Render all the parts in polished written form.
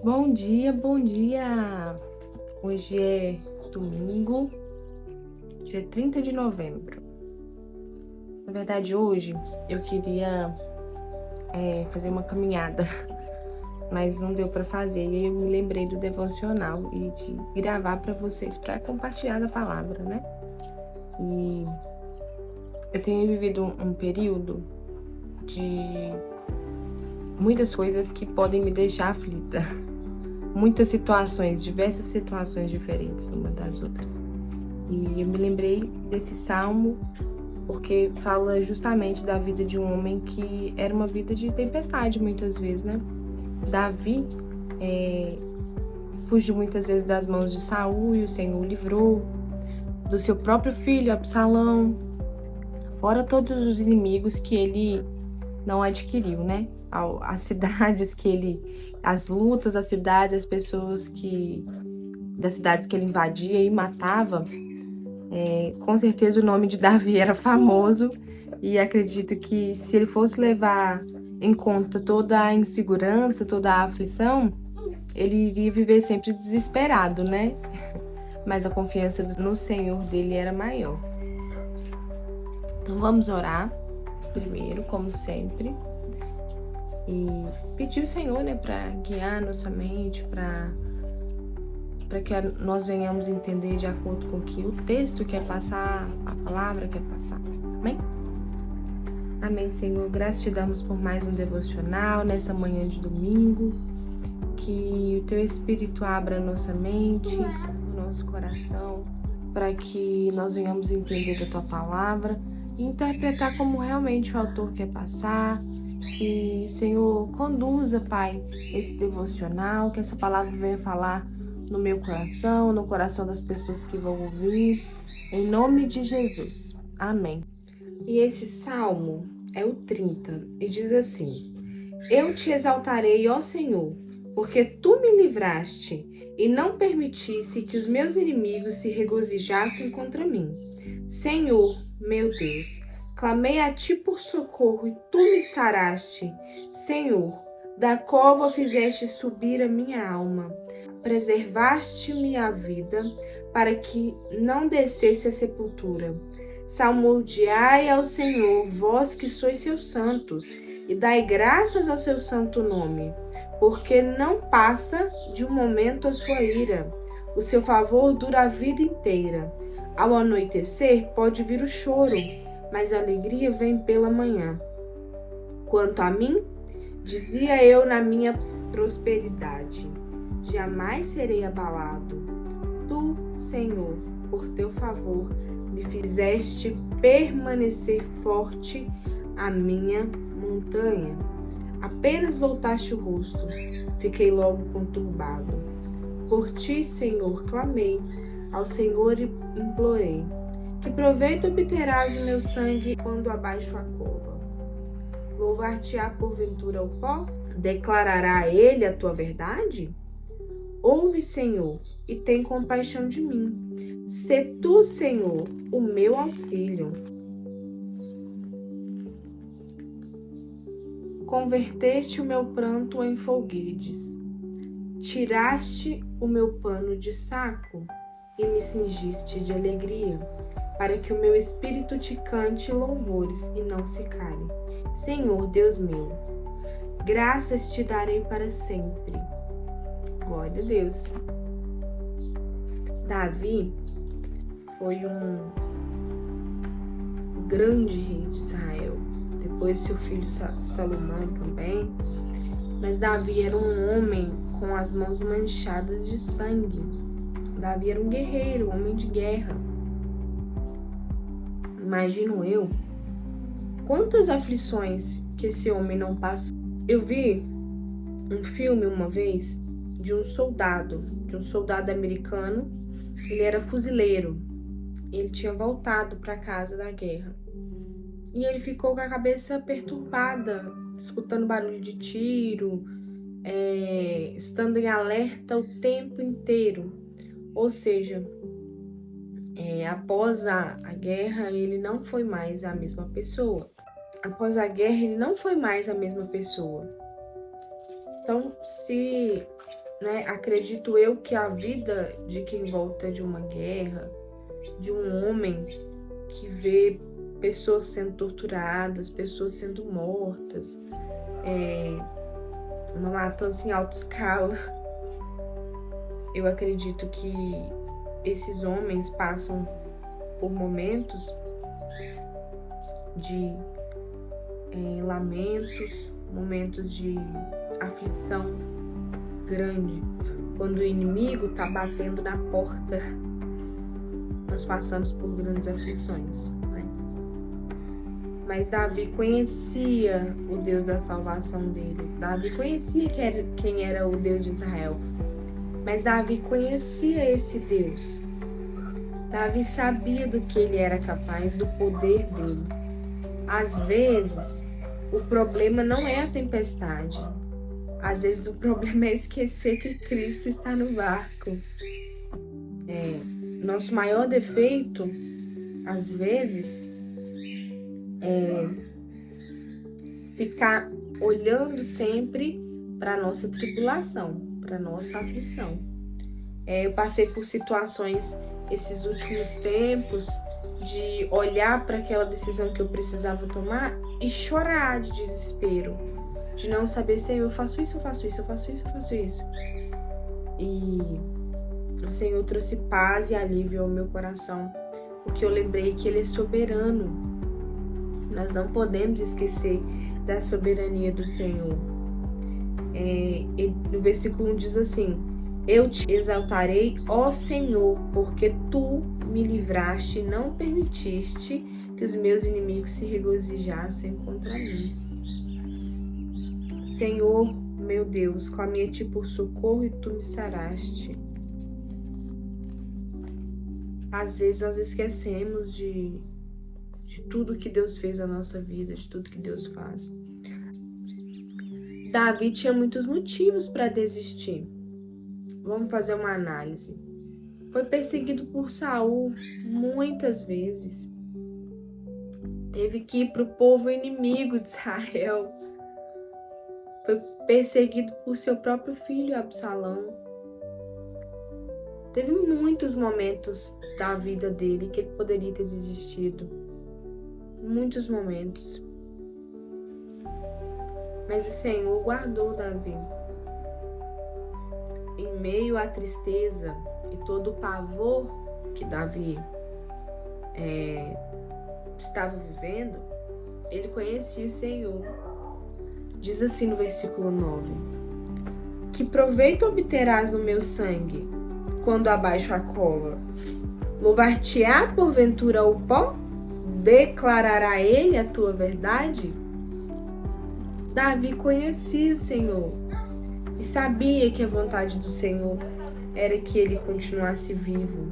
Bom dia, bom dia! Hoje é domingo, dia 30 de novembro. Na verdade, hoje eu queria fazer uma caminhada, mas não deu para fazer. E aí eu me lembrei do devocional e de gravar para vocês, para compartilhar da palavra, né? E eu tenho vivido um período de muitas coisas que podem me deixar aflita. Muitas situações, diversas situações diferentes uma das outras. E eu me lembrei desse salmo porque fala justamente da vida de um homem que era uma vida de tempestade muitas vezes, né? Davi fugiu muitas vezes das mãos de Saul e o Senhor o livrou, do seu próprio filho Absalão, fora todos os inimigos que ele não adquiriu, né? As cidades as lutas, as cidades, as pessoas das cidades que ele invadia e matava. Com certeza o nome de Davi era famoso e acredito que se ele fosse levar em conta toda a insegurança, toda a aflição, ele iria viver sempre desesperado, né? Mas a confiança no Senhor dele era maior. Então vamos orar primeiro, como sempre, e pedir ao Senhor, né, para guiar nossa mente, para que nós venhamos entender de acordo com o que o texto quer passar, a palavra quer passar. Amém? Amém, Senhor. Graças te damos por mais um devocional nessa manhã de domingo. Que o teu Espírito abra a nossa mente, o nosso coração, para que nós venhamos entender da tua palavra e interpretar como realmente o autor quer passar. Que o Senhor conduza, Pai, esse devocional, que essa palavra venha falar no meu coração, no coração das pessoas que vão ouvir, em nome de Jesus. Amém. E esse salmo é o 30 e diz assim: Eu te exaltarei, ó Senhor, porque tu me livraste e não permitisse que os meus inimigos se regozijassem contra mim. Senhor, meu Deus, clamei a ti por socorro e tu me saraste. Senhor, da cova fizeste subir a minha alma. Preservaste-me a vida, para que não descesse a sepultura. Salmodiai ao Senhor, vós que sois seus santos, e dai graças ao seu santo nome, porque não passa de um momento a sua ira. O seu favor dura a vida inteira. Ao anoitecer pode vir o choro, mas a alegria vem pela manhã. Quanto a mim, dizia eu na minha prosperidade, jamais serei abalado. Tu, Senhor, por teu favor, me fizeste permanecer forte a minha montanha. Apenas voltaste o rosto, fiquei logo conturbado. Por ti, Senhor, clamei, ao Senhor implorei. Que proveito obterás do meu sangue quando abaixo a cova? Louvar-te-á porventura o pó? Declarará ele a tua verdade? Ouve, Senhor, e tem compaixão de mim. Sê tu, Senhor, o meu auxílio. Converteste o meu pranto em folguedes. Tiraste o meu pano de saco e me cingiste de alegria, para que o meu espírito te cante louvores e não se cale. Senhor, Deus meu, graças te darei para sempre. Glória a Deus. Davi foi um grande rei de Israel. Depois seu filho Salomão também. Mas Davi era um homem com as mãos manchadas de sangue. Davi era um guerreiro, um homem de guerra. Imagino eu quantas aflições que esse homem não passou. Eu vi um filme uma vez de um soldado americano. Ele era fuzileiro. Ele tinha voltado para casa da guerra. E ele ficou com a cabeça perturbada, escutando barulho de tiro, estando em alerta o tempo inteiro. Ou seja, após a guerra, ele não foi mais a mesma pessoa. Após a guerra, ele não foi mais a mesma pessoa. Então, se né? Acredito eu que a vida de quem volta de uma guerra, de um homem que vê pessoas sendo torturadas, pessoas sendo mortas, uma matança em alta escala, eu acredito que esses homens passam por momentos de lamentos, momentos de aflição grande. Quando o inimigo está batendo na porta, nós passamos por grandes aflições, né? Mas Davi conhecia o Deus da salvação dele. Davi conhecia quem era o Deus de Israel. Mas Davi conhecia esse Deus. Davi sabia do que ele era capaz, do poder dele. Às vezes, o problema não é a tempestade. Às vezes, o problema é esquecer que Cristo está no barco. Nosso maior defeito, às vezes, é ficar olhando sempre para a nossa tribulação, para a nossa aflição. Eu passei por situações esses últimos tempos de olhar para aquela decisão que eu precisava tomar e chorar de desespero, de não saber se eu faço isso, eu faço isso, eu faço isso, eu faço isso. E o Senhor trouxe paz e alívio ao meu coração, porque eu lembrei que Ele é soberano. Nós não podemos esquecer da soberania do Senhor. No versículo 1 diz assim: eu te exaltarei, ó Senhor, porque tu me livraste e não permitiste que os meus inimigos se regozijassem contra mim. Senhor, meu Deus, clamei a ti por socorro e tu me saraste. Às vezes nós esquecemos de tudo que Deus fez na nossa vida, de tudo que Deus faz. Davi tinha muitos motivos para desistir. Vamos fazer uma análise. Foi perseguido por Saul muitas vezes. Teve que ir para o povo inimigo de Israel. Foi perseguido por seu próprio filho Absalão. Teve muitos momentos da vida dele que ele poderia ter desistido. Muitos momentos. Mas o Senhor guardou Davi. Em meio à tristeza e todo o pavor que Davi estava vivendo, ele conhecia o Senhor. Diz assim no versículo 9: que proveito obterás no meu sangue, quando abaixo a cova? Louvar-te-á porventura o pó? Declarará ele a tua verdade? Davi conhecia o Senhor e sabia que a vontade do Senhor era que ele continuasse vivo.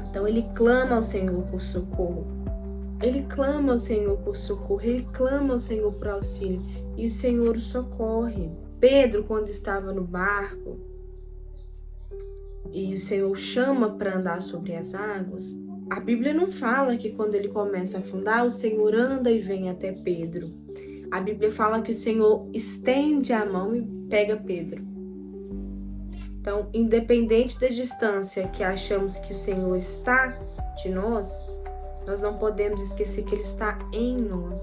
Então ele clama ao Senhor por socorro. Ele clama ao Senhor por socorro, ele clama ao Senhor por auxílio e o Senhor o socorre. Pedro, quando estava no barco e o Senhor chama para andar sobre as águas, a Bíblia não fala que quando ele começa a afundar, o Senhor anda e vem até Pedro. A Bíblia fala que o Senhor estende a mão e pega Pedro. Então, independente da distância que achamos que o Senhor está de nós, nós não podemos esquecer que Ele está em nós,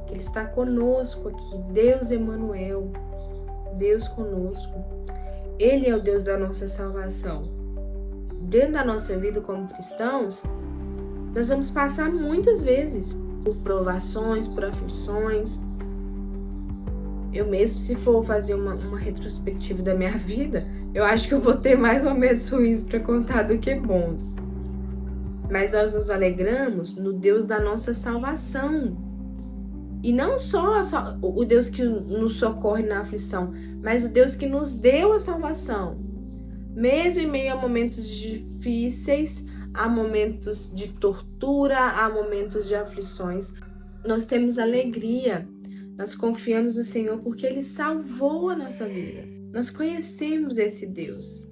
que Ele está conosco aqui. Deus Emanuel, Deus conosco. Ele é o Deus da nossa salvação. Dentro da nossa vida como cristãos, nós vamos passar muitas vezes por provações, por aflições. Eu mesmo, se for fazer uma retrospectiva da minha vida, eu acho que eu vou ter mais momentos ruins para contar do que bons. Mas nós nos alegramos no Deus da nossa salvação. E não só o Deus que nos socorre na aflição, mas o Deus que nos deu a salvação. Mesmo em meio a momentos difíceis, a momentos de tortura, a momentos de aflições, nós temos alegria. Nós confiamos no Senhor porque Ele salvou a nossa vida. Nós conhecemos esse Deus.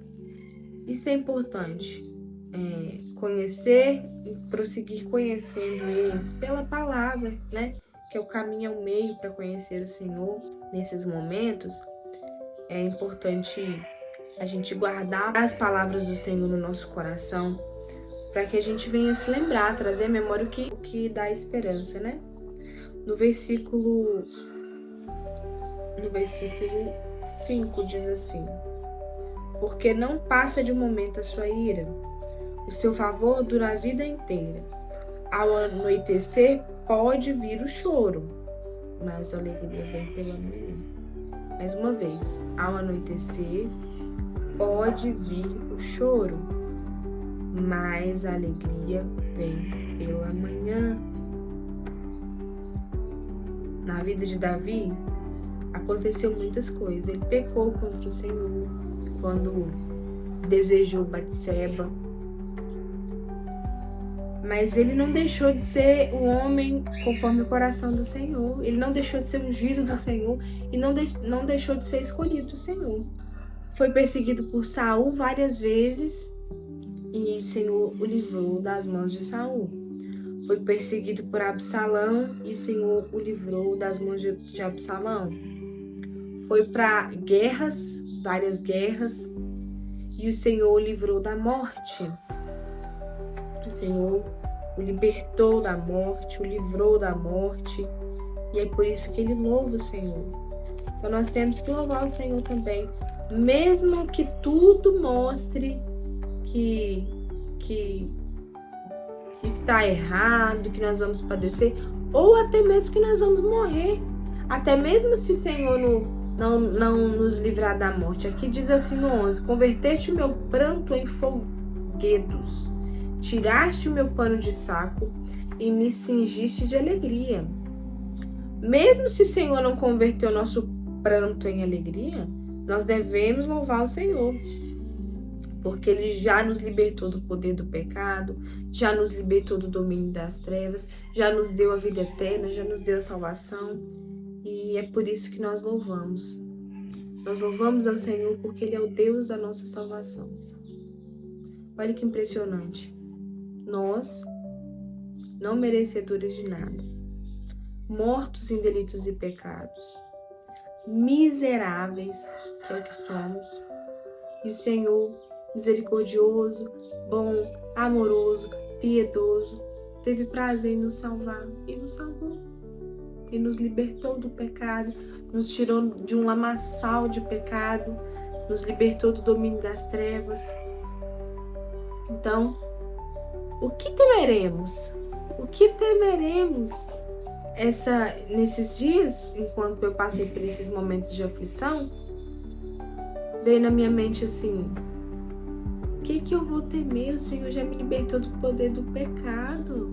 Isso é importante. Conhecer e prosseguir conhecendo Ele pela palavra, né? Que é o caminho, é o meio para conhecer o Senhor. Nesses momentos, é importante a gente guardar as palavras do Senhor no nosso coração, para que a gente venha se lembrar, trazer à memória o que dá esperança, né? No versículo 5 diz assim: porque não passa de um momento a sua ira, o seu favor dura a vida inteira. Ao anoitecer pode vir o choro, mas a alegria vem pela manhã. Mais uma vez, ao anoitecer pode vir o choro, mas a alegria vem pela manhã. Na vida de Davi, aconteceu muitas coisas. Ele pecou contra o Senhor quando desejou Batseba. Mas ele não deixou de ser um homem conforme o coração do Senhor. Ele não deixou de ser ungido do Senhor e não deixou de ser escolhido do Senhor. Foi perseguido por Saul várias vezes e o Senhor o livrou das mãos de Saul. Foi perseguido por Absalão e o Senhor o livrou das mãos de Absalão. Foi para guerras, várias guerras, e o Senhor o livrou da morte. O Senhor o libertou da morte, o livrou da morte, e é por isso que ele louva o Senhor. Então nós temos que louvar o Senhor também, mesmo que tudo mostre que está errado, que nós vamos padecer, ou até mesmo que nós vamos morrer, até mesmo se o Senhor não nos livrar da morte. Aqui diz assim no 11: converteste o meu pranto em folguedos, tiraste o meu pano de saco e me cingiste de alegria. Mesmo se o Senhor não converteu o nosso pranto em alegria, nós devemos louvar o Senhor, porque Ele já nos libertou do poder do pecado, já nos libertou do domínio das trevas, já nos deu a vida eterna, já nos deu a salvação, e é por isso que nós louvamos. Nós louvamos ao Senhor porque Ele é o Deus da nossa salvação. Olha que impressionante. Nós, não merecedores de nada, mortos em delitos e pecados, miseráveis, que é o que somos, e o Senhor, misericordioso, bom, amoroso, piedoso, teve prazer em nos salvar e nos salvou. E nos libertou do pecado, nos tirou de um lamaçal de pecado, nos libertou do domínio das trevas. Então, o que temeremos? O que temeremos nesses dias, enquanto eu passei por esses momentos de aflição? Veio na minha mente assim: o que eu vou temer? O Senhor já me libertou do poder do pecado.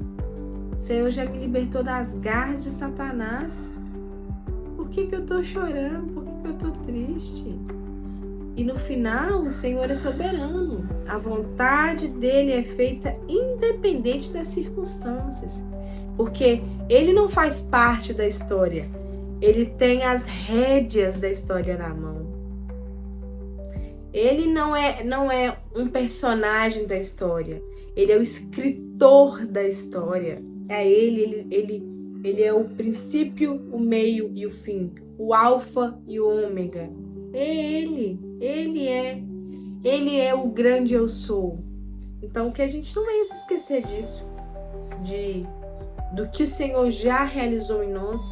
O Senhor já me libertou das garras de Satanás. Por que eu tô chorando? Por que eu tô triste? E no final, o Senhor é soberano. A vontade dele é feita independente das circunstâncias. Porque ele não faz parte da história. Ele tem as rédeas da história na mão. Ele não é um personagem da história. Ele é o escritor da história. É ele é o princípio, o meio e o fim. O alfa e o ômega. É ele. Ele é o grande eu sou. Então que a gente não venha se esquecer disso. Do que o Senhor já realizou em nós.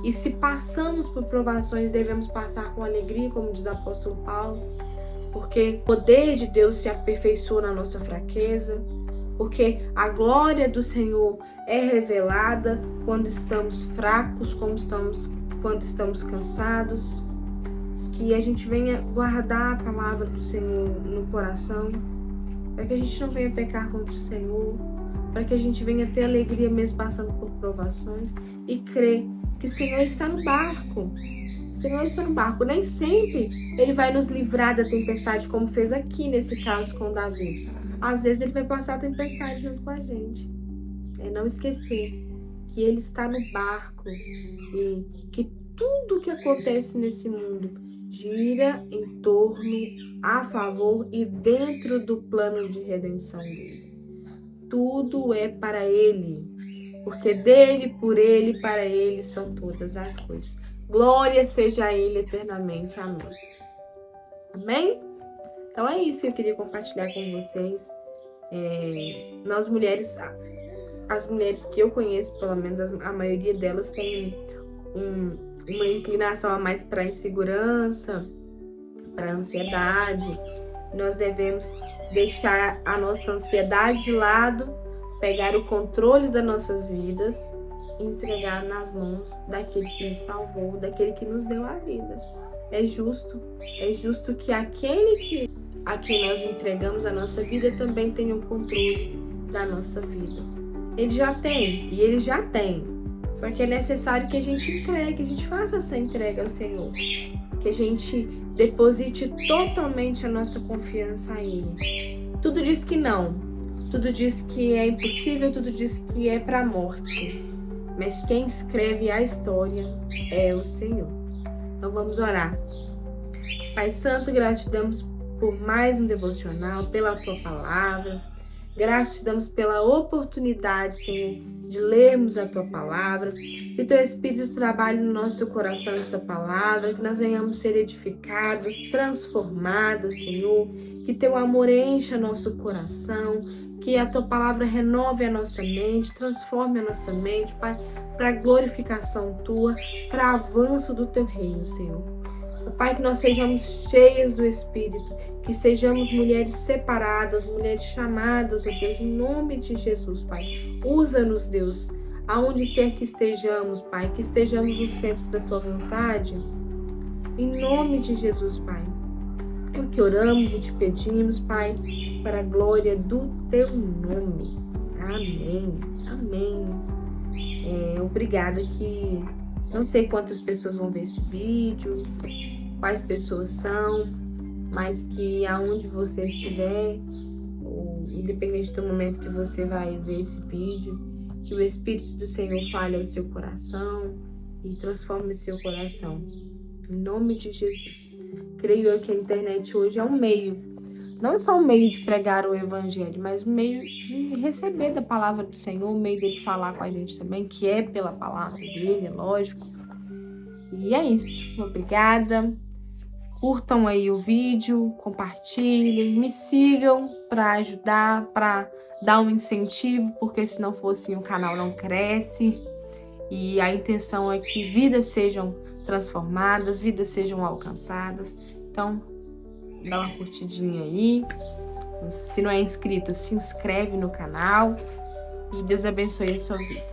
E se passamos por provações, devemos passar com alegria, como diz o apóstolo Paulo. Porque o poder de Deus se aperfeiçoa na nossa fraqueza, porque a glória do Senhor é revelada quando estamos fracos, quando estamos cansados. Que a gente venha guardar a palavra do Senhor no coração, para que a gente não venha pecar contra o Senhor, para que a gente venha ter alegria mesmo passando por provações e crer que o Senhor está no barco. O Senhor está no barco. Nem sempre Ele vai nos livrar da tempestade, como fez aqui nesse caso com Davi. Às vezes Ele vai passar a tempestade junto com a gente. É não esquecer que Ele está no barco e que tudo que acontece nesse mundo gira em torno, a favor e dentro do plano de redenção dele. Tudo é para Ele, porque dele, por Ele, para Ele são todas as coisas. Glória seja a Ele eternamente. Amém. Amém? Então é isso que eu queria compartilhar com vocês. Nós mulheres, as mulheres que eu conheço, pelo menos a maioria delas tem uma inclinação a mais para a insegurança, para a ansiedade. Nós devemos deixar a nossa ansiedade de lado, pegar o controle das nossas vidas e entregar nas mãos daquele que nos salvou, daquele que nos deu a vida. É justo que aquele a quem nós entregamos a nossa vida também tenha o controle da nossa vida. Ele já tem. Só que é necessário que a gente entregue, que a gente faça essa entrega ao Senhor. Que a gente deposite totalmente a nossa confiança a Ele. Tudo diz que não. Tudo diz que é impossível, tudo diz que é para a morte. Mas quem escreve a história é o Senhor. Então vamos orar. Pai Santo, graças te damos por mais um devocional, pela Tua palavra. Graças te damos pela oportunidade, Senhor, de lermos a Tua palavra. Que Teu Espírito trabalhe no nosso coração essa palavra, que nós venhamos ser edificadas, transformadas, Senhor. Que Teu amor encha nosso coração, que a Tua palavra renove a nossa mente, transforme a nossa mente, Pai, para glorificação Tua, para avanço do Teu reino, Senhor. Pai, que nós sejamos cheias do Espírito, que sejamos mulheres separadas, mulheres chamadas, ó Deus, em nome de Jesus, Pai. Usa-nos, Deus, aonde quer que estejamos, Pai, que estejamos no centro da Tua vontade. Em nome de Jesus, Pai. É o que oramos e te pedimos, Pai, para a glória do Teu nome. Amém. Amém. Obrigada que não sei quantas pessoas vão ver esse vídeo, quais pessoas são, mas que aonde você estiver, independente do momento que você vai ver esse vídeo, que o Espírito do Senhor fale ao seu coração e transforme o seu coração. Em nome de Jesus. Creio eu que a internet hoje é um meio, não só um meio de pregar o Evangelho, mas um meio de receber da palavra do Senhor, um meio dele falar com a gente também, que é pela palavra dele, é lógico. E é isso. Obrigada. Curtam aí o vídeo, compartilhem, me sigam para ajudar, para dar um incentivo, porque se não for assim o canal não cresce. E a intenção é que vidas sejam transformadas, vidas sejam alcançadas. Então, dá uma curtidinha aí. Se não é inscrito, se inscreve no canal. E Deus abençoe a sua vida.